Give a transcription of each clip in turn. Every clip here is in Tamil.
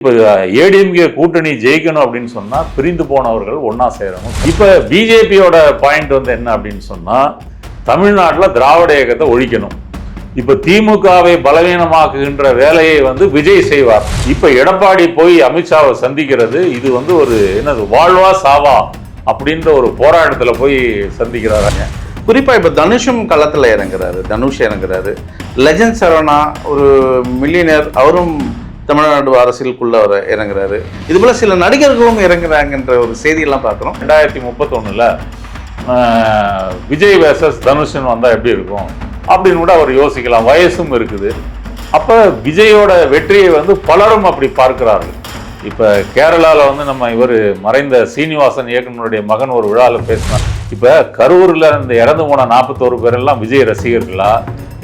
இப்போ ஏடிஎம்கே கூட்டணி ஜெயிக்கணும் அப்படின்னு சொன்னா பிரிந்து போனவர்கள் ஒன்னா சேரணும். இப்ப பிஜேபியோட பாயிண்ட் வந்து என்ன அப்படின்னு சொன்னா தமிழ்நாட்டில் திராவிட இயக்கத்தை ஒழிக்கணும். இப்ப திமுகவை பலவீனமாக்குகின்ற வேலையை வந்து விஜய் செய்வார். இப்ப எடப்பாடி போய் அமித்ஷாவை சந்திக்கிறது இது வந்து ஒரு என்னது வாழ்வா சாவா அப்படின்ற ஒரு போராட்டத்துல போய் சந்திக்கிறாங்க. குறிப்பா இப்ப தனுஷும் களத்துல இறங்குறாரு. லெஜண்ட் சரவணா ஒரு மில்லியனர், அவரும் தமிழ்நாடு அரசியலுக்குள்ள இறங்குறாரு. இது போல சில நடிகர்களும் இறங்குறாங்கன்ற ஒரு செய்தியெல்லாம் பார்க்குறோம். 2031 விஜய் வேர்சஸ் தனுஷன் வந்தா எப்படி இருக்கும் அப்படின்னு கூட அவர் யோசிக்கலாம். வயசும் இருக்குது. அப்ப விஜயோட வெற்றியை வந்து பலரும் அப்படி பார்க்கிறார்கள். இப்ப கேரளாவில் வந்து நம்ம இவர் மறைந்த சீனிவாசன் இயக்குனருடைய மகன் ஒரு விழாவில் பேசினார். இப்ப கரூர்ல இந்த இறந்து போன 41 பேர் எல்லாம் விஜய் ரசிகர்களா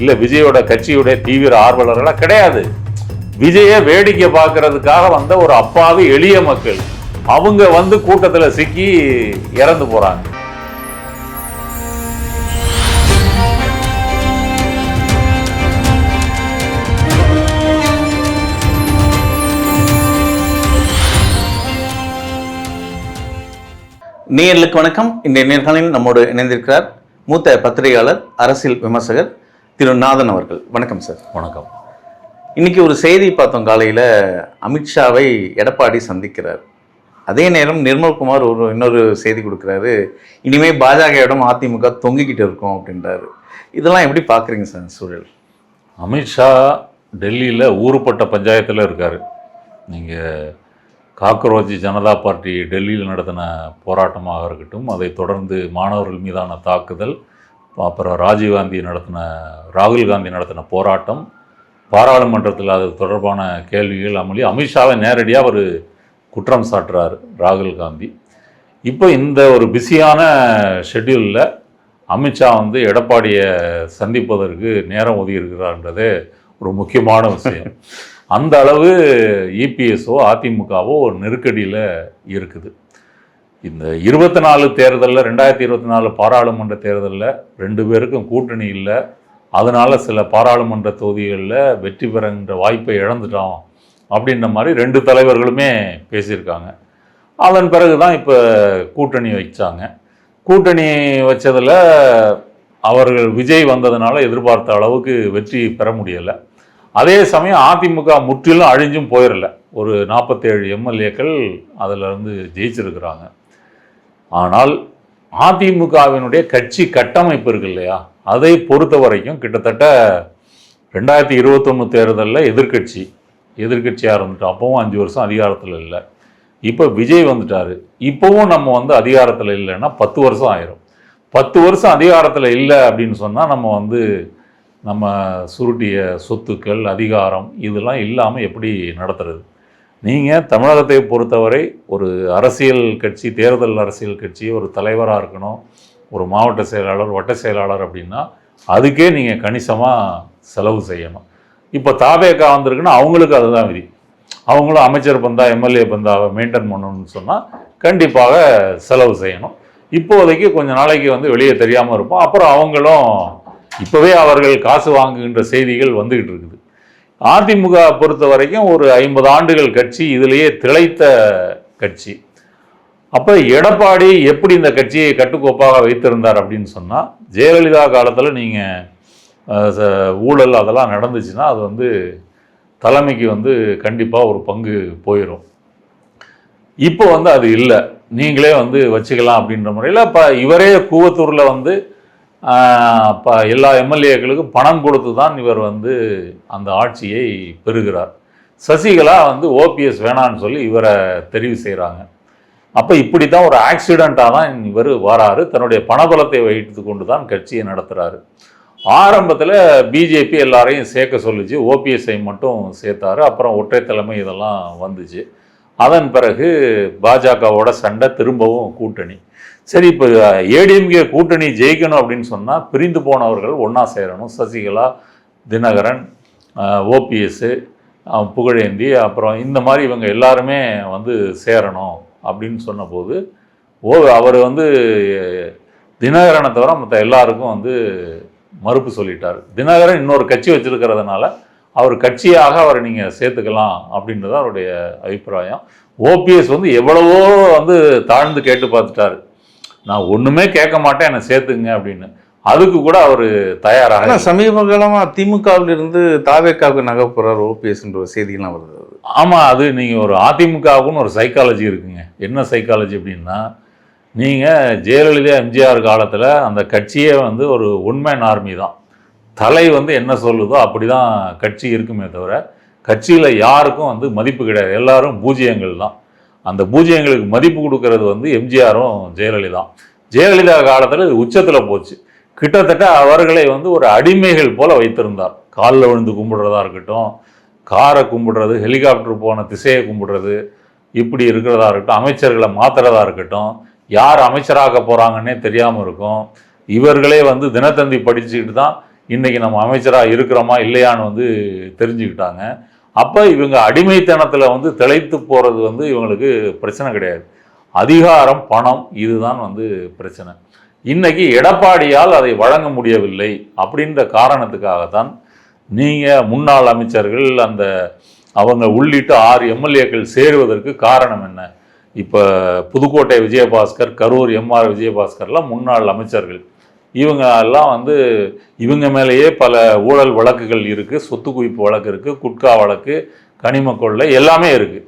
இல்ல விஜயோட கட்சியுடைய தீவிர ஆர்வலர்களா? கிடையாது. விஜய வேடிக்கை பார்க்கறதுக்காக வந்த ஒரு அப்பாவி எளிய மக்கள். அவங்க வந்து கூட்டத்துல சிக்கி இறந்து போறாங்க. நேயர்களுக்கு வணக்கம். இந்த நேர்காணலில் நம்மோடு இணைந்திருக்கிறார் மூத்த பத்திரிகையாளர், அரசியல் விமர்சகர் திரு நாதன் அவர்கள். வணக்கம் சார். வணக்கம். இன்னைக்கு ஒரு செய்தி பார்த்தோம். காலையில் அமித்ஷாவை எடப்பாடி சந்திக்கிறார். அதே நேரம் நிர்மல்குமார் இன்னொரு செய்தி கொடுக்குறாரு, இனிமே பாஜகவிடம் அதிமுக தொங்கிக்கிட்டு இருக்கும் அப்படின்றாரு. இதெல்லாம் எப்படி பார்க்குறீங்க சார் சூழல்? அமித்ஷா டெல்லியில் ஊருப்பட்ட பஞ்சாயத்தில் இருக்கார். நீங்கள் காக்ரோச் ஜனதா பார்ட்டி டெல்லியில் நடத்தின போராட்டமாக இருக்கட்டும், அதை தொடர்ந்து மாணவர்கள் மீதான தாக்குதல், அப்புறம் ராகுல் காந்தி நடத்தின போராட்டம், பாராளுமன்றத்தில் அது தொடர்பான கேள்விகள் அமளி, அமித்ஷாவை நேரடியாக ஒரு குற்றம் சாட்டுறார் ராகுல் காந்தி. இப்போ இந்த ஒரு பிஸியான ஷெட்யூலில் அமித்ஷா வந்து எடப்பாடியை சந்திப்பதற்கு நேரம் ஒதுக்கியிருக்கிறார்ன்றதே ஒரு முக்கியமான விஷயம். அந்த அளவு இபிஎஸ்ஓ அதிமுகவோ ஒரு நெருக்கடியில் இருக்குது. இந்த 24 தேர்தலில் 2024 பாராளுமன்ற தேர்தலில் 2 பேருக்கும் கூட்டணி இல்லை. அதனால் சில பாராளுமன்ற தொகுதிகளில் வெற்றி பெறுகின்ற வாய்ப்பை இழந்துட்டோம் அப்படின்ற மாதிரி 2 தலைவர்களுமே பேசியிருக்காங்க. அதன் பிறகு தான் இப்போ கூட்டணி வச்சாங்க. கூட்டணி வச்சதில் அவர்கள் விஜய் வந்ததுனால எதிர்பார்த்த அளவுக்கு வெற்றி பெற முடியலை. அதே சமயம் அதிமுக முற்றிலும் அழிஞ்சும் போயிடல. ஒரு 47 எம்எல்ஏக்கள் அதில் இருந்து ஜெயிச்சிருக்கிறாங்க. ஆனால் அதிமுகவினுடைய கட்சி கட்டமைப்பு இருக்கு இல்லையா, அதை பொறுத்த வரைக்கும் கிட்டத்தட்ட 2021 தேர்தலில் எதிர்கட்சியாக இருந்துட்டோம். அப்பவும் 5 வருஷம் அதிகாரத்தில் இல்லை. இப்போ விஜய் வந்துட்டார். இப்போவும் நம்ம வந்து அதிகாரத்தில் இல்லைன்னா 10 வருஷம் ஆயிரும். 10 வருஷம் அதிகாரத்தில் இல்லை அப்படின்னு சொன்னால் நம்ம சுருட்டிய சொத்துக்கள், அதிகாரம் இதெல்லாம் இல்லாமல் எப்படி நடத்துறது? நீங்கள் தமிழகத்தை பொறுத்தவரை ஒரு அரசியல் கட்சி, தேர்தல் அரசியல் கட்சி ஒரு தலைவராக இருக்கணும், ஒரு மாவட்ட செயலாளர், வட்ட செயலாளர் அப்படின்னா அதுக்கே நீங்கள் கணிசமாக செலவு செய்யணும். இப்போ தாவேகா வந்திருக்குன்னா அவங்களுக்கு அதுதான் விதி. அவங்களும் அமைச்சர் பந்தா, எம்எல்ஏ பந்தாவை மெயின்டைன் பண்ணணும்னு சொன்னால் கண்டிப்பாக செலவு செய்யணும். இப்போதைக்கு கொஞ்சம் நாளைக்கு வந்து வெளியே தெரியாமல் இருப்போம். அப்புறம் அவங்களும் இப்போவே அவர்கள் காசு வாங்குகின்ற செய்திகள் வந்துக்கிட்டு இருக்குது. அதிமுக பொறுத்த வரைக்கும் ஒரு 50 ஆண்டுகள் கட்சி, இதிலேயே திளைத்த கட்சி. அப்போ எடப்பாடி எப்படி இந்த கட்சியை கட்டுக்கோப்பாக வைத்திருந்தார் அப்படின்னு சொன்னால், ஜெயலலிதா காலத்தில் நீங்கள் ஊழல் அதெல்லாம் நடந்துச்சுன்னா அது வந்து தலைமைக்கு வந்து கண்டிப்பாக ஒரு பங்கு போயிடும். இப்போ வந்து அது இல்லை, நீங்களே வந்து வச்சுக்கலாம் அப்படின்ற முறையில் இப்போ இவரே கூவத்தூரில் வந்து எல்லா எம்எல்ஏக்களுக்கும் பணம் கொடுத்து தான் இவர் வந்து அந்த ஆட்சியை பெறுகிறார். சசிகலா வந்து ஓபிஎஸ் வேணான்னு சொல்லி இவரை தெரிவு செய்கிறாங்க. அப்போ இப்படி தான் ஒரு ஆக்சிடெண்ட்டாக தான் இவர் வராரு. தன்னுடைய பணபலத்தை வைத்து கொண்டு தான் கட்சியை நடத்துகிறாரு. ஆரம்பத்தில் பிஜேபி எல்லாரையும் சேர்க்க சொல்லிச்சு, ஓபிஎஸ்ஐ மட்டும் சேர்த்தாரு. அப்புறம் ஒற்றை தலைமை இதெல்லாம் வந்துச்சு. அதன் பிறகு பாஜகவோட சண்டை, திரும்பவும் கூட்டணி. சரி, இப்போ ஏடிஎம்கே கூட்டணி ஜெயிக்கணும் அப்படின்னு சொன்னால் பிரிந்து போனவர்கள் ஒன்றா சேரணும். சசிகலா, தினகரன், ஓபிஎஸ்ஸு, புகழேந்தி, அப்புறம் இந்த மாதிரி இவங்க எல்லாருமே வந்து சேரணும் அப்படின்னு சொன்னபோது அவர் வந்து தினகரனை தவிர மற்ற எல்லாருக்கும் வந்து மறுப்பு சொல்லிட்டார். தினகரன் இன்னொரு கட்சி வச்சிருக்கிறதுனால அவர் கட்சியாக அவரை நீங்கள் சேர்த்துக்கலாம் அப்படின்றது அவருடைய அபிப்பிராயம். ஓபிஎஸ் வந்து எவ்வளவோ வந்து தாழ்ந்து கேட்டு பார்த்துட்டாரு, நான் ஒன்றுமே கேட்க மாட்டேன் என்னை சேர்த்துங்க அப்படின்னு. அதுக்கு கூட அவர் தயாராக. சமீப காலமாக திமுகவில் இருந்து தாவேக்காவுக்கு நகை போகிறார் ஓபிஎஸ்ன்ற ஒரு செய்திகள்லாம் வருது. ஆமாம், அது நீங்கள் ஒரு அதிமுகவுக்குன்னு ஒரு சைக்காலஜி இருக்குங்க. என்ன சைக்காலஜி அப்படின்னா, நீங்கள் ஜெயலலிதா எம்ஜிஆர் காலத்தில் அந்த கட்சியே வந்து ஒரு ஒன்மேன் ஆர்மி தான். தலை வந்து என்ன சொல்லுதோ அப்படி தான் கட்சி இருக்குமே தவிர கட்சியில் யாருக்கும் வந்து மதிப்பு கிடையாது, எல்லாரும் பூஜ்ஜியங்கள் தான். அந்த பூஜ்ஜியங்களுக்கு மதிப்பு கொடுக்கறது வந்து எம்ஜிஆரும் ஜெயலலிதா காலத்தில் இது உச்சத்தில் போச்சு. கிட்டத்தட்ட அவர்களை வந்து ஒரு அடிமைகள் போல வைத்திருந்தார். காலில் விழுந்து கும்பிடுறதா இருக்கட்டும், காரை கும்பிடுறது, ஹெலிகாப்டர் போன திசையை கும்பிடுறது, இப்படி இருக்கிறதா இருக்கட்டும், அமைச்சர்களை மாற்றுறதா இருக்கட்டும், யார் அமைச்சராக போகிறாங்கன்னே தெரியாமல் இருக்கும். இவர்களே வந்து தினத்தந்தி படிச்சுக்கிட்டு தான் இன்றைக்கி நம்ம அமைச்சராக இருக்கிறோமா இல்லையான்னு வந்து தெரிஞ்சுக்கிட்டாங்க. அப்போ இவங்க அடிமைத்தனத்தில் வந்து திளைத்து போகிறது வந்து இவங்களுக்கு பிரச்சனை கிடையாது. அதிகாரம், பணம், இதுதான் வந்து பிரச்சனை. இன்றைக்கி எடப்பாடியால் அதை வழங்க முடியவில்லை அப்படின்ற காரணத்துக்காகத்தான் நீங்கள் முன்னாள் அமைச்சர்கள் அந்த அவங்க உள்ளிட்ட 6 எம்எல்ஏக்கள் சேருவதற்கு காரணம் என்ன? இப்போ புதுக்கோட்டை விஜயபாஸ்கர், கரூர் எம்ஆர் விஜயபாஸ்கர்லாம் முன்னாள் அமைச்சர்கள். இவங்க எல்லாம் வந்து இவங்க மேலேயே பல ஊழல் வழக்குகள் இருக்குது, சொத்து குவிப்பு வழக்கு இருக்குது, குட்கா வழக்கு, கனிம கொள்ளை எல்லாமே இருக்குது.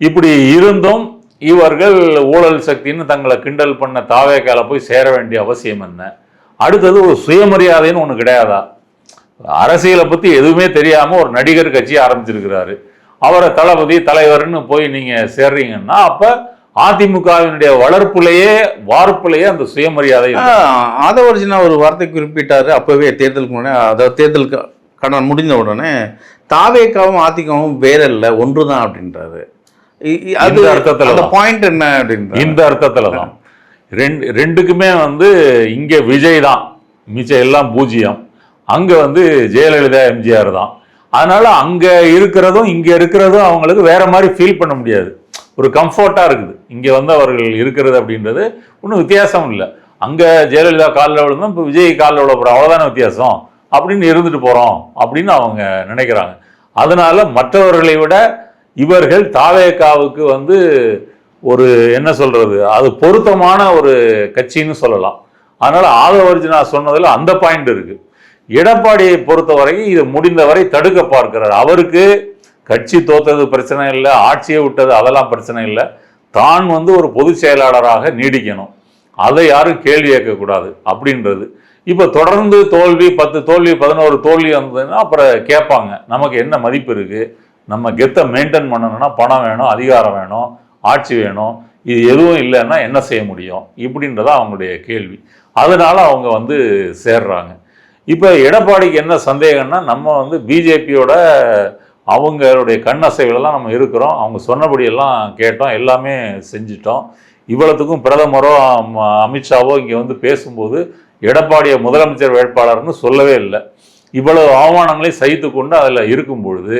இப்படி இருந்தும் இவர்கள் ஊழல் சக்தின்னு தங்களை கிண்டல் பண்ண தாவேக்கால போய் சேர வேண்டிய அவசியம் என்ன? அடுத்தது ஒரு சுயமரியாதைன்னு ஒன்று கிடையாதா? அரசியலை பற்றி எதுவுமே தெரியாமல் ஒரு நடிகர் கட்சியை ஆரம்பிச்சிருக்கிறாரு, அவரை தளபதி தலைவர்னு போய் நீங்கள் சேர்றீங்கன்னா அப்போ அதிமுகவினுடைய வளர்ப்புலையே வார்ப்புலையே அந்த சுயமரியாதை. ஆதவர்ஜினா ஒரு வார்த்தை குறிப்பிட்டாரு அப்போவே தேர்தலுக்கு முன்னாடி, அதாவது தேர்தலுக்கு கடன் முடிந்த உடனே தாவேக்காவும் அதிமுகவும் வேற இல்லை ஒன்று தான் அப்படின்றாரு. அது அர்த்தத்தில் பாயிண்ட் என்ன அப்படின்ற இந்த அர்த்தத்தில் தான் ரெண்டுக்குமே வந்து இங்கே விஜய் தான், மிச்சம் எல்லாம் பூஜ்ஜியம். அங்கே வந்து ஜெயலலிதா எம்ஜிஆர் தான். அதனால் அங்கே இருக்கிறதும் இங்கே இருக்கிறதும் அவங்களுக்கு வேற மாதிரி ஃபீல் பண்ண முடியாது, ஒரு கம்ஃபர்ட்டாக இருக்குது. இங்கே வந்து அவர்கள் இருக்கிறது அப்படின்றது ஒன்றும் வித்தியாசம் இல்லை. அங்கே ஜெயலலிதா காலில் விழுந்தோம், இப்போ விஜய் காலில் விழ போகிறோம், அவ்வளோதான வித்தியாசம் அப்படின்னு இருந்துட்டு போகிறோம் அப்படின்னு அவங்க நினைக்கிறாங்க. அதனால் மற்றவர்களை விட இவர்கள் தாவேக்காவுக்கு வந்து ஒரு என்ன சொல்கிறது, அது பொருத்தமான ஒரு கட்சின்னு சொல்லலாம். அதனால் ஆதவர்ஜினா சொன்னதில் அந்த பாயிண்ட் இருக்குது. எடப்பாடியை பொறுத்தவரைக்கும் இது முடிந்தவரை தடுக்க பார்க்கிறார். அவருக்கு கட்சி தோத்தது பிரச்சனை இல்லை, ஆட்சியை விட்டது அதெல்லாம் பிரச்சனை இல்லை, தான் வந்து ஒரு பொதுச் செயலாளராக நீடிக்கணும், அதை யாரும் கேள்வி கேட்கக்கூடாது அப்படின்றது. இப்போ தொடர்ந்து தோல்வி, 10 தோல்வி 11 தோல்வி வந்ததுன்னா அப்புறம் கேட்பாங்க, நமக்கு என்ன மதிப்பு இருக்குது, நம்ம கெத்தை மெயின்டைன் பண்ணணும்னா பணம் வேணும், அதிகாரம் வேணும், ஆட்சி வேணும், இது எதுவும் இல்லைன்னா என்ன செய்ய முடியும் இப்படின்றத அவங்களுடைய கேள்வி. அதனால அவங்க வந்து சேர்றாங்க. இப்போ எடப்பாடிக்கு என்ன சந்தேகம்னா, நம்ம வந்து பிஜேபியோட அவங்களுடைய கண்ணசைகளெல்லாம் நம்ம இருக்கிறோம், அவங்க சொன்னபடியெல்லாம் கேட்டோம், எல்லாமே செஞ்சிட்டோம். இவ்வளவுக்கும் பிரதமரோ அமித்ஷாவோ இங்கே வந்து பேசும்போது எடப்பாடியை முதலமைச்சர் வேட்பாளர்னு சொல்லவே இல்லை. இவ்வளவு அவமானங்களை சகித்து கொண்டு அதில் இருக்கும் பொழுது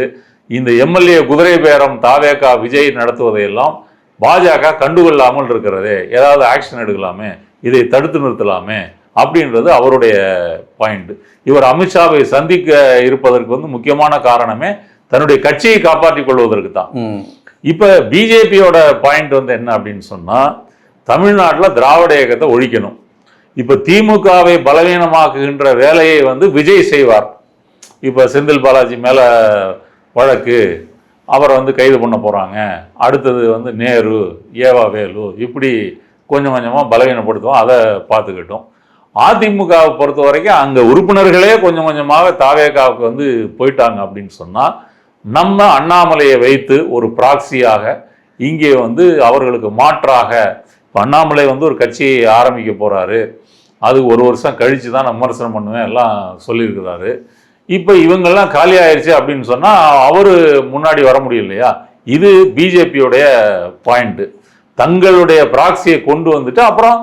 இந்த எம்எல்ஏ குதிரை பேரம் தாவேகா விஜய் நடத்துவதையெல்லாம் பாஜக கண்டுகொள்ளாமல் இருக்கிறதே, ஏதாவது ஆக்ஷன் எடுக்கலாமே, இதை தடுத்து நிறுத்தலாமே அப்படின்றது அவருடைய பாயிண்ட். இவர் அமித்ஷாவை சந்திக்க இருப்பதற்கு வந்து முக்கியமான காரணமே தன்னுடைய கட்சியை காப்பாற்றிக் கொள்வதற்கு தான். இப்போ பிஜேபியோட பாயிண்ட் வந்து என்ன அப்படின்னு சொன்னால், தமிழ்நாட்டில் திராவிட இயக்கத்தை ஒழிக்கணும். இப்போ திமுகவை பலவீனமாக்குகின்ற வேலையை வந்து விஜய் செய்வார். இப்போ செந்தில் பாலாஜி மேலே வழக்கு, அவரை வந்து கைது பண்ண போகிறாங்க, அடுத்தது வந்து நேரு, ஏவா வேலு, இப்படி கொஞ்சம் கொஞ்சமாக பலவீனப்படுத்துவோம், அதை பார்த்துக்கிட்டோம். அதிமுகவை பொறுத்த வரைக்கும் அங்கே உறுப்பினர்களே கொஞ்சம் கொஞ்சமாக தாவேகாவுக்கு வந்து போயிட்டாங்க அப்படின்னு சொன்னால், நம்ம அண்ணாமலையை வைத்து ஒரு ப்ராக்சியாக இங்கே வந்து அவர்களுக்கு மாற்றாக இப்போ அண்ணாமலை வந்து ஒரு கட்சியை ஆரம்பிக்க போகிறாரு, அது ஒரு வருஷம் கழித்து தான் நான் விமர்சனம் பண்ணுவேன் எல்லாம் சொல்லியிருக்கிறாரு. இப்போ இவங்கெல்லாம் காலி ஆயிடுச்சு அப்படின்னு சொன்னால் அவர் முன்னாடி வர முடியும் இல்லையா? இது பிஜேபியோடைய பாயிண்ட்டு. தங்களுடைய ப்ராக்சியை கொண்டு வந்துட்டு அப்புறம்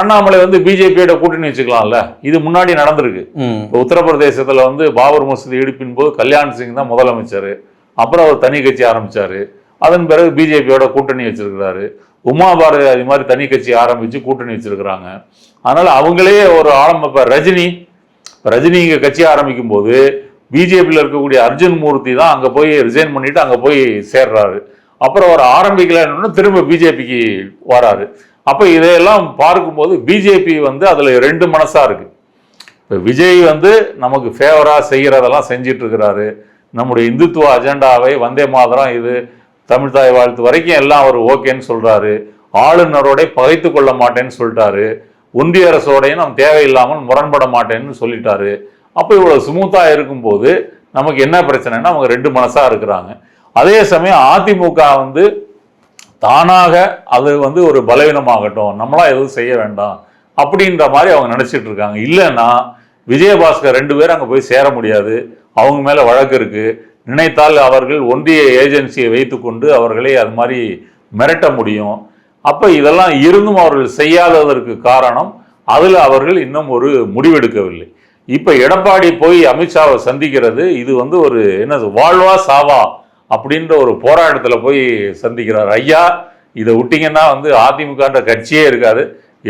அண்ணாமலை வந்து பிஜேபியோட கூட்டணி வச்சுக்கலாம்ல. இது முன்னாடி நடந்திருக்கு. இப்போ உத்தரப்பிரதேசத்தில் வந்து பாபர் மசூதி இடிப்பின் போது கல்யாண் சிங் தான் முதலமைச்சர், அப்புறம் அவர் தனி கட்சி ஆரம்பிச்சாரு, அதன் பிறகு பிஜேபியோட கூட்டணி வச்சிருக்கிறாரு. உமா பாரதி அது மாதிரி தனி கட்சி ஆரம்பித்து கூட்டணி வச்சிருக்கிறாங்க. அதனால் அவங்களே ஒரு ஆரம்ப இப்போ ரஜினி இங்கே கட்சி ஆரம்பிக்கும் போது பிஜேபியில் இருக்கக்கூடிய அர்ஜுன் மூர்த்தி தான் அங்கே போய் ரிசைன் பண்ணிட்டு அங்கே போய் சேர்றாரு. அப்புறம் அவர் ஆரம்பிக்கலன்னு திரும்ப பிஜேபிக்கு வராரு. அப்போ இதையெல்லாம் பார்க்கும்போது பிஜேபி வந்து அதில் 2 மனசா இருக்கு. இப்போ விஜய் வந்து நமக்கு ஃபேவராக செய்கிறதெல்லாம் செஞ்சிட்டு இருக்கிறாரு. நம்முடைய இந்துத்துவ அஜெண்டாவை வந்தே மாதரம் இது தமிழ் தாய் வாழ்த்து வரைக்கும் எல்லாம் அவர் ஓகேன்னு சொல்றாரு. ஆளுநரோட பகைத்து கொள்ள மாட்டேன்னு சொல்லிட்டாரு. ஒன்றிய அரசோடையும் நம்ம தேவையில்லாமல் முரண்பட மாட்டேன்னு சொல்லிட்டாரு. அப்போ இவ்வளவு ஸ்மூத்தா இருக்கும்போது நமக்கு என்ன பிரச்சனைன்னா அவங்க 2 மனசா இருக்கிறாங்க. அதே சமயம் அதிமுக வந்து தானாக அது வந்து ஒரு பலவீனமாகட்டும், நம்மளா எதுவும் செய்ய வேண்டாம் அப்படின்ற மாதிரி அவங்க நினைச்சிட்டு இருக்காங்க. இல்லைன்னா விஜயபாஸ்கர் 2 பேரும் அங்கே போய் சேர முடியாது, அவங்க மேல வழக்கு இருக்கு. நினைத்தால் அவர்கள் ஒன்றிய ஏஜென்சியை வைத்துக்கொண்டு அவர்களை அது மாதிரி மிரட்ட முடியும். அப்ப இதெல்லாம் இருந்தும் அவர்கள் செய்யாததற்கு காரணம் அதுல அவர்கள் இன்னும் ஒரு முடிவெடுக்கவில்லை. இப்ப எடப்பாடி போய் அமித்ஷாவை சந்திக்கிறது இது வந்து ஒரு என்ன வாழ்வா சாவா அப்படின்ற ஒரு போராட்டத்துல போய் சந்திக்கிறார். ஐயா இதை விட்டீங்கன்னா வந்து அதிமுகன்ற கட்சியே இருக்காது,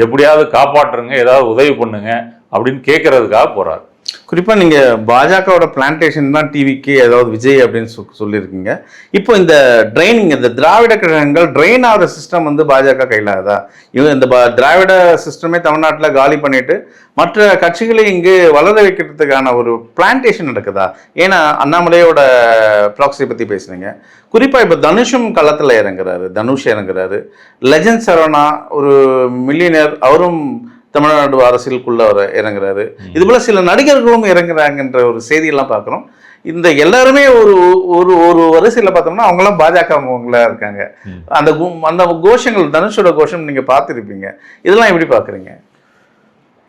எப்படியாவது காப்பாற்றுங்க, ஏதாவது உதவி பண்ணுங்க அப்படின்னு கேட்கறதுக்காக போறாரு. குறிப்பாக நீங்கள் பாஜகவோட பிளான்டேஷன் தான் டிவிக்கு ஏதாவது விஜய் அப்படின்னு சொல்லியிருக்கீங்க. இப்போ இந்த ட்ரைனிங், இந்த திராவிட கழகங்கள் ட்ரெயின் ஆகிற சிஸ்டம் வந்து பாஜக கையில் ஆகுதா? இவங்க இந்த திராவிட சிஸ்டமே தமிழ்நாட்டில் காலி பண்ணிட்டு மற்ற கட்சிகளை இங்கு வளர வைக்கிறதுக்கான ஒரு பிளான்டேஷன் நடக்குதா? ஏன்னா அண்ணாமலையோட ப்ராக்ஸி பற்றி பேசுனீங்க. குறிப்பாக இப்போ தனுஷும் களத்தில் இறங்குறாரு, தனுஷ் இறங்குறாரு. லெஜண்ட் சரவணா ஒரு மில்லியனர், அவரும் தமிழ்நாடு அரசியலுக்குள்ள இறங்குறாரு. இது போல சில நடிகர்களும் இறங்குறாங்கன்ற ஒரு செய்தியெல்லாம் பார்க்குறோம். இந்த எல்லாருமே ஒரு ஒரு ஒரு வரிசையில் பார்த்தோம்னா அவங்களாம் பாஜகவங்களா இருக்காங்க. அந்த அந்த கோஷங்கள், தனுஷோட கோஷம் நீங்க பார்த்துருப்பீங்க. இதெல்லாம் எப்படி பார்க்குறீங்க?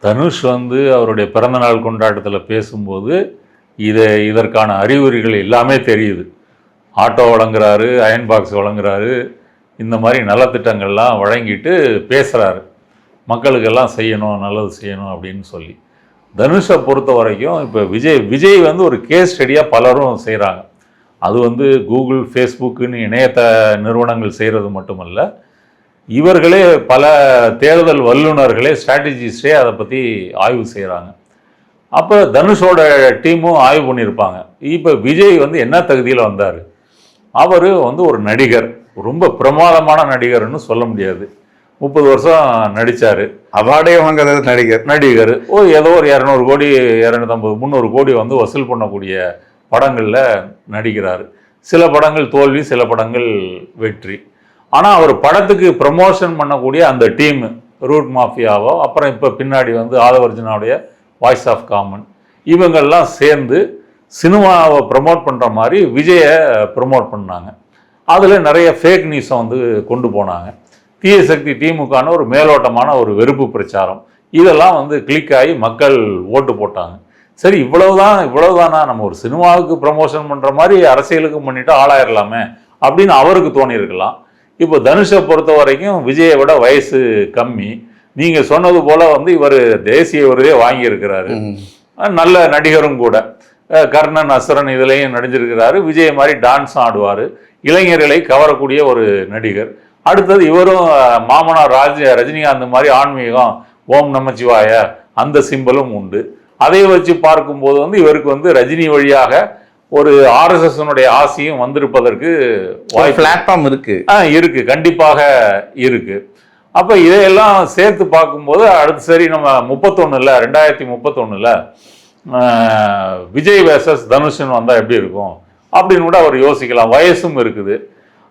தனுஷ் வந்து அவருடைய பிறந்தநாள் கொண்டாட்டத்தில் பேசும்போது இதற்கான அறிகுறிகள் எல்லாமே தெரியுது. ஆட்டோ வழங்குறாரு, அயன் பாக்ஸ் வழங்குறாரு, இந்த மாதிரி நலத்திட்டங்கள்லாம் வழங்கிட்டு பேசுகிறாரு. மக்களுக்கெல்லாம் செய்யணும், நல்லது செய்யணும் அப்படின்னு சொல்லி. தனுஷை பொறுத்த வரைக்கும் இப்போ விஜய் வந்து ஒரு கேஸ் ஸ்டடியாக பலரும் செய்கிறாங்க. அது வந்து கூகுள், ஃபேஸ்புக்குன்னு இணையத்த நிறுவனங்கள் செய்கிறது மட்டுமல்ல, இவர்களே பல தேர்தல் வல்லுநர்களே, ஸ்ட்ராட்டஜிஸ்டே அதை பற்றி ஆய்வு செய்கிறாங்க. அப்போ தனுஷோட டீமும் ஆய்வு பண்ணியிருப்பாங்க. இப்போ விஜய் வந்து என்ன தகுதியில் வந்தார்? அவர் வந்து ஒரு நடிகர், ரொம்ப பிரமாதமான நடிகர்னு சொல்ல முடியாது. 30 வருஷம் நடித்தார், அவார்டே வாங்காத நடிகர். ஏதோ ஒரு 200 கோடி 250 300 கோடி வந்து வசூல் பண்ணக்கூடிய படங்களில் நடிக்கிறார். சில படங்கள் தோல்வி, சில படங்கள் வெற்றி. ஆனால் அவர் படத்துக்கு ப்ரமோஷன் பண்ணக்கூடிய அந்த டீம், ரூட் மாஃபியாவோ, அப்புறம் இப்போ பின்னாடி வந்து ஆதவர்ஜுனாவுடைய வாய்ஸ் ஆஃப் காமன், இவங்கெல்லாம் சேர்ந்து சினிமாவை ப்ரமோட் பண்ணுற மாதிரி விஜயை ப்ரமோட் பண்ணாங்க. அதில் நிறைய ஃபேக் நியூஸை வந்து கொண்டு போனாங்க. தீய சக்தி திமுகன்னு ஒரு மேலோட்டமான ஒரு வெறுப்பு பிரச்சாரம், இதெல்லாம் வந்து கிளிக் ஆகி மக்கள் ஓட்டு போட்டாங்க. சரி, இவ்வளவுதானா, நம்ம ஒரு சினிமாவுக்கு ப்ரமோஷன் பண்ணுற மாதிரி அரசியலுக்கு பண்ணிட்டு ஆளாயிரலாமே அப்படின்னு அவருக்கு தோணியிருக்கலாம். இப்போ தனுஷை பொறுத்த வரைக்கும் விஜயை விட வயசு கம்மி. நீங்கள் சொன்னது போல் வந்து இவர் தேசிய விருதே வாங்கியிருக்கிறாரு, நல்ல நடிகரும் கூட. கர்ணன், அசுரன் இதுலேயும் நடிஞ்சிருக்கிறாரு. விஜய் மாதிரி டான்ஸும் ஆடுவார், இளைஞர்களை கவரக்கூடிய ஒரு நடிகர். அடுத்தது இவரும் மாமனார் ரஜினிகாந்த் மாதிரி ஆன்மீகம், ஓம் நமச்சிவாய அந்த சிம்பலும் உண்டு. அதை வச்சு பார்க்கும்போது வந்து இவருக்கு வந்து ரஜினி வழியாக ஒரு RSS-னுடைய ஆசையும் வந்திருப்பதற்கு பிளாட்ஃபார்ம் இருக்கு, கண்டிப்பாக இருக்கு. அப்ப இதையெல்லாம் சேர்த்து பார்க்கும்போது அடுத்து சரி, நம்ம 2031 விஜய் வேர்சஸ் தனுஷன் வந்தா எப்படி இருக்கும் அப்படின்னு கூட அவர் யோசிக்கலாம். வயசும் இருக்குது.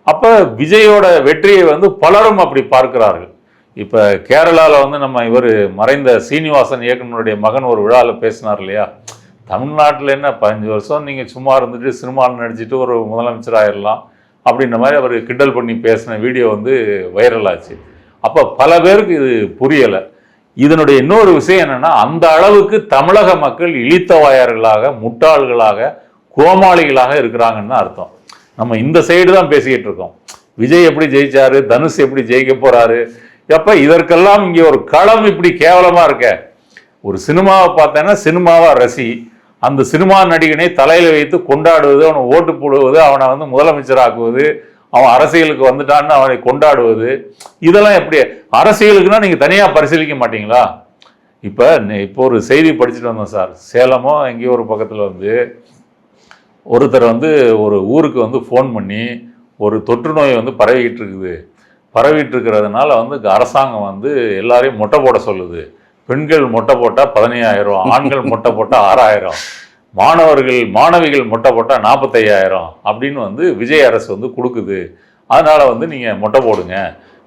அப்போ விஜயோட வெற்றியை வந்து பலரும் அப்படி பார்க்கிறார்கள். இப்போ கேரளாவில் வந்து நம்ம இவர் மறைந்த சீனிவாசன் இயக்குனருடைய மகன் ஒரு விழாவில் பேசினார் இல்லையா, தமிழ்நாட்டில் என்ன 15 வருஷம் நீங்கள் சும்மா இருந்துட்டு சினிமாவில் நடிச்சுட்டு ஒரு முதலமைச்சராகிடலாம் அப்படின்ற மாதிரி அவர் கிண்டல் பண்ணி பேசின வீடியோ வந்து வைரல் ஆச்சு. அப்போ பல பேருக்கு இது புரியலை. இதனுடைய இன்னொரு விஷயம் என்னென்னா, அந்த அளவுக்கு தமிழக மக்கள் இழித்தவாயர்களாக, முட்டாள்களாக, கோமாளிகளாக இருக்கிறாங்கன்னு தான் அர்த்தம். நம்ம இந்த சைடு தான் பேசிக்கிட்டு இருக்கோம். விஜய் எப்படி ஜெயிச்சாரு, தனுஷ் எப்படி ஜெயிக்க போறாரு. அப்ப இதற்கெல்லாம் இங்கே ஒரு களம் இப்படி கேவலமா இருக்க. ஒரு சினிமாவை பார்த்தேன்னா சினிமாவா ரசி, அந்த சினிமா நடிகனை தலையில வைத்து கொண்டாடுவது, அவனை ஓட்டு போடுவது, அவனை வந்து முதலமைச்சராக்குவது, அவன் அரசியலுக்கு வந்துட்டான்னு அவனை கொண்டாடுவது, இதெல்லாம் எப்படி? அரசியலுக்குன்னா நீங்க தனியா பரிசீலிக்க மாட்டீங்களா? இப்போ ஒரு செய்தி படிச்சுட்டு வந்தோம் சார். சேலமோ எங்கேயோ ஒரு பக்கத்தில் வந்து ஒருத்தர் வந்து ஒரு ஊருக்கு வந்து ஃபோன் பண்ணி ஒரு தொற்று நோய் வந்து பரவிக்கிட்டு இருக்குது, பரவிட்டு இருக்கிறதுனால வந்து அரசாங்கம் வந்து எல்லாரையும் மொட்டை போட சொல்லுது. பெண்கள் மொட்டை போட்டால் 15,000, ஆண்கள் மொட்டை போட்டால் 6,000, மாணவிகள் மொட்டை போட்டால் 45,000 அப்படின்னு வந்து விஜய் அரசு வந்து கொடுக்குது. அதனால் வந்து நீங்கள் மொட்டை போடுங்க,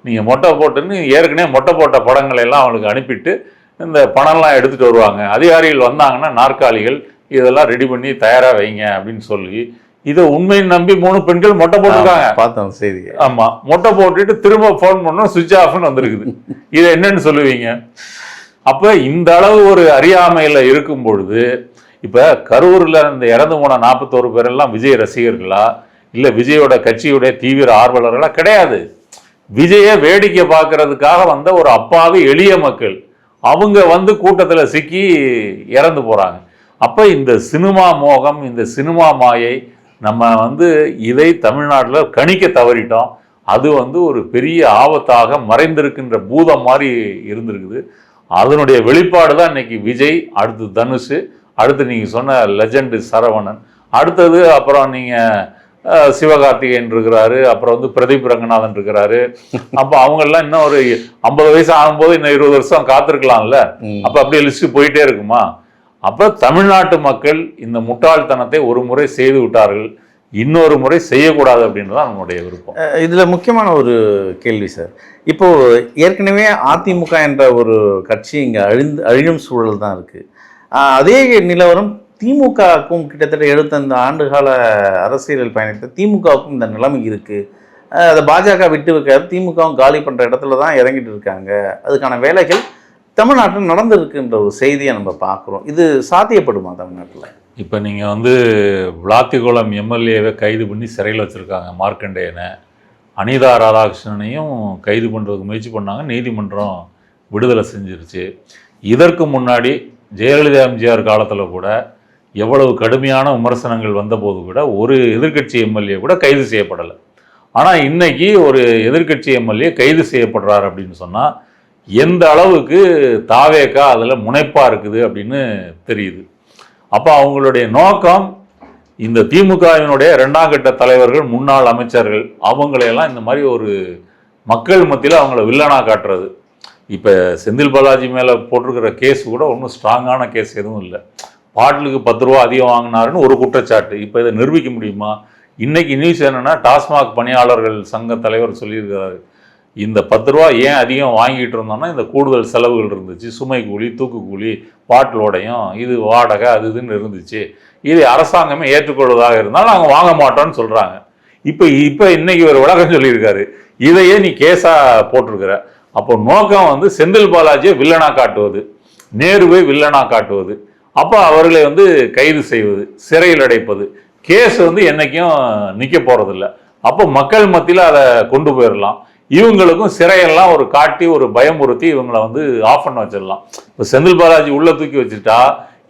நீங்கள் மொட்டை போட்டுன்னு ஏற்கனவே மொட்டை போட்ட படங்களை எல்லாம் அவங்களுக்கு அனுப்பிட்டு இந்த பணம்லாம் எடுத்துகிட்டு வருவாங்க. அதிகாரிகள் வந்தாங்கன்னா நாற்காலிகள் இதெல்லாம் ரெடி பண்ணி தயாராக வைங்க அப்படின்னு சொல்லி இதை உண்மையை நம்பி 3 பெண்கள் மொட்டை போட்டிருக்காங்க. பார்த்தோம் செய்தி. ஆமாம், மொட்டை போட்டுட்டு திரும்ப ஃபோன் பண்ணோம், சுவிட்ச் ஆஃப்னு வந்திருக்குது. இதை என்னன்னு சொல்லுவீங்க? அப்போ இந்த அளவு ஒரு அறியாமையில் இருக்கும் பொழுது இப்போ கரூரில் இந்த இறந்து போன 41 பேரெல்லாம் விஜய் ரசிகர்களா இல்லை விஜயோட கட்சியுடைய தீவிர ஆர்வலர்களா? கிடையாது. விஜயை வேடிக்கை பார்க்கறதுக்காக வந்த ஒரு அப்பாவி எளிய மக்கள் அவங்க வந்து கூட்டத்தில் சிக்கி இறந்து போகிறாங்க. அப்போ இந்த சினிமா மோகம், இந்த சினிமா மாயை, நம்ம வந்து இதை தமிழ்நாட்டில் கணிக்க தவறிட்டோம். அது வந்து ஒரு பெரிய ஆபத்தாக மறைந்திருக்கின்ற பூதம் மாதிரி இருந்திருக்குது. அதனுடைய வெளிப்பாடு தான் இன்னைக்கு விஜய், அடுத்து தனுஷ், அடுத்து நீங்கள் சொன்ன லெஜண்ட் சரவணன், அடுத்தது அப்புறம் நீங்கள் சிவகார்த்திகேயன் இருக்கிறாரு, அப்புறம் வந்து பிரதீப் ரங்கநாதன் இருக்கிறாரு. அப்போ அவங்கெல்லாம் இன்னும் ஒரு 50 வயசு ஆகும்போது இன்னும் 20 வருஷம் காத்திருக்கலாம்ல. அப்போ அப்படியே லிஸ்ட் போயிட்டே இருக்குமா? அப்போ தமிழ்நாட்டு மக்கள் இந்த முட்டாள்தனத்தை ஒரு முறை செய்து விட்டார்கள், இன்னொரு முறை செய்யக்கூடாது அப்படின்றதான் நம்மளுடைய விருப்பம். இதில் முக்கியமான ஒரு கேள்வி சார், இப்போ ஏற்கனவே அதிமுக என்ற ஒரு கட்சி இங்கே அழியும் சூழல் தான் இருக்குது. அதே நிலவரம் திமுகவுக்கும் கிட்டத்தட்ட 75 ஆண்டுகால அரசியலில் பயணித்த திமுகவுக்கும் இந்த நிலைமை இருக்குது. அதை பாஜக விட்டு வைக்காது, திமுகவும் காலி பண்ணுற இடத்துல தான் இறங்கிட்டு இருக்காங்க. அதுக்கான வேலைகள் தமிழ்நாட்டில் நடந்திருக்குன்ற ஒரு செய்தியை நம்ம பார்க்குறோம். இது சாத்தியப்படுமா தமிழ்நாட்டில்? இப்போ நீங்கள் வந்து விளாத்திக்குளம் எம்எல்ஏவை கைது பண்ணி சிறையில் வச்சுருக்காங்க, மார்க்கண்டேயனை. அனிதா ராதாகிருஷ்ணனையும் கைது பண்ணுறதுக்கு முயற்சி பண்ணாங்க, நீதிமன்றம் விடுதலை செஞ்சிருச்சு. இதற்கு முன்னாடி ஜெயலலிதா எம்ஜிஆர் காலத்தில் கூட எவ்வளவு கடுமையான விமர்சனங்கள் வந்தபோது கூட ஒரு எதிர்க்கட்சி எம்எல்ஏ கூட கைது செய்யப்படலை. ஆனால் இன்னைக்கு ஒரு எதிர்க்கட்சி எம்எல்ஏ கைது செய்யப்படுறார் அப்படின்னு சொன்னால் எந்த அளவுக்கு தாவேக்கா அதில் முனைப்பாக இருக்குது அப்படின்னு தெரியுது. அப்போ அவங்களுடைய நோக்கம் இந்த திமுகவினுடைய 2ஆம் கட்ட தலைவர்கள், முன்னாள் அமைச்சர்கள், அவங்களையெல்லாம் இந்த மாதிரி ஒரு மக்கள் மத்தியில் அவங்கள வில்லனாக காட்டுறது. இப்போ செந்தில் பாலாஜி மேலே போட்டிருக்கிற கேஸ் கூட ஒன்றும் ஸ்ட்ராங்கான கேஸ் எதுவும் இல்லை. பாட்டிலுக்கு 10 ரூபா அதிகம் வாங்கினாருன்னு ஒரு குற்றச்சாட்டு. இப்போ இதை நிரூபிக்க முடியுமா? இன்னைக்கு நியூஸ் என்னென்னா, டாஸ்மாக் பணியாளர்கள் சங்க தலைவர் சொல்லியிருக்கிறாரு, இந்த 10 ரூபா ஏன் அதிகம் வாங்கிட்டு இருந்தோம்னா இந்த கூடுதல் செலவுகள் இருந்துச்சு, சுமை கூலி, தூக்கு கூலி, பாட்டிலோடையும் இது வாடகை அது இதுன்னு இருந்துச்சு, இது அரசாங்கமே ஏற்றுக்கொள்வதாக இருந்தாலும் நாங்கள் வாங்க மாட்டோம்னு சொல்கிறாங்க. இப்போ இன்னைக்கு ஒரு விளக்கம் சொல்லியிருக்காரு, இதையே நீ கேஸாக போட்டிருக்கிற. அப்போ நோக்கம் வந்து செந்தில் பாலாஜியை வில்லனா காட்டுவது, நேருவை வில்லனா காட்டுவது, அப்போ அவர்களை வந்து கைது செய்வது, சிறையில் அடைப்பது. கேஸ் வந்து என்னைக்கும் நிற்க போகிறதில்ல. அப்போ மக்கள் மத்தியில் அதை கொண்டு போயிடலாம். இவங்களுக்கும் சிறையெல்லாம் ஒரு காட்டி ஒரு பயமுறுத்தி இவங்களை வந்து ஆஃப் பண்ண வச்சிடலாம். இப்போ செந்தில் பாலாஜி உள்ளே தூக்கி வச்சுட்டா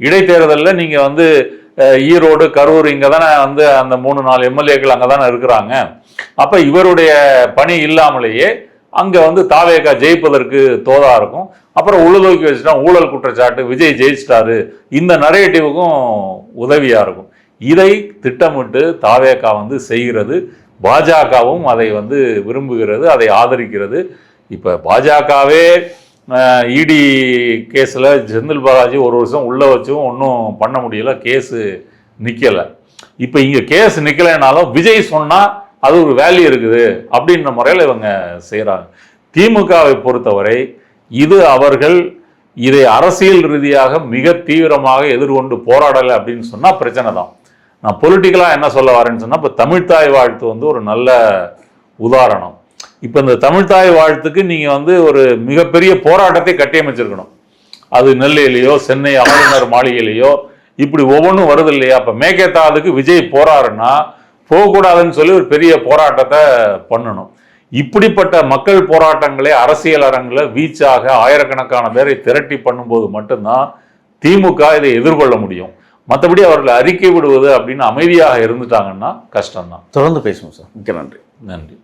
இடைத்தேர்தலில் நீங்கள் வந்து ஈரோடு, கரூர், இங்கே தானே வந்து அந்த 3-4 எம்எல்ஏக்கள் அங்கே தானே இருக்கிறாங்க. அப்போ இவருடைய பணி இல்லாமலேயே அங்கே வந்து தாவேகா ஜெயிப்பதற்கு தோதா இருக்கும். அப்புறம் உள்ளதூக்கி வச்சுட்டா ஊழல் குற்றச்சாட்டு, விஜய் ஜெயிச்சிட்டாரு, இந்த நரேட்டிவுக்கும் உதவியாக இருக்கும். இதை திட்டமிட்டு தாவேகா வந்து செய்கிறது. பாஜகவும் அதை வந்து விரும்புகிறது, அதை ஆதரிக்கிறது. இப்போ பாஜகவே இடி கேஸில் செந்தில் பாலாஜி 1 வருஷம் உள்ளே வச்சும் ஒன்றும் பண்ண முடியல, கேஸு நிற்கலை. இப்போ இங்கே கேஸ் நிற்கலைனாலும் விஜய் சொன்னால் அது ஒரு வேல்யூ இருக்குது அப்படின்ற முறையில் இவங்க செய்கிறாங்க. திமுகவை பொறுத்தவரை இது அவர்கள் இதை அரசியல் ரீதியாக மிக தீவிரமாக எதிர்கொண்டு போராடலை அப்படின்னு சொன்னால் பிரச்சனை தான். நான் பொலிட்டிக்கலாக என்ன சொல்ல வரேன்னு சொன்னால், இப்போ தமிழ்தாய் வாழ்த்து வந்து ஒரு நல்ல உதாரணம். இப்போ இந்த தமிழ்தாய் வாழ்த்துக்கு நீங்கள் வந்து ஒரு மிகப்பெரிய போராட்டத்தை கட்டியமைச்சிருக்கணும். அது நெல்லையிலையோ சென்னை ஆளுநர் மாளிகையிலையோ இப்படி ஒவ்வொன்றும் வருது இல்லையா? அப்போ மேகேதாதுக்கு விஜய் போறாருன்னா போகக்கூடாதுன்னு சொல்லி ஒரு பெரிய போராட்டத்தை பண்ணணும். இப்படிப்பட்ட மக்கள் போராட்டங்களே அரசியல் அரங்கில் வீச்சாக ஆயிரக்கணக்கான பேரை திரட்டி பண்ணும்போது மட்டும்தான் திமுக இதை எதிர்கொள்ள முடியும். மற்றபடி அவர்களை அறிக்கை விடுவது அப்படின்னு அமைதியாக இருந்துட்டாங்கன்னா கஷ்டம்தான். தொடர்ந்து பேசுவோம் சார். மிக்க நன்றி. நன்றி.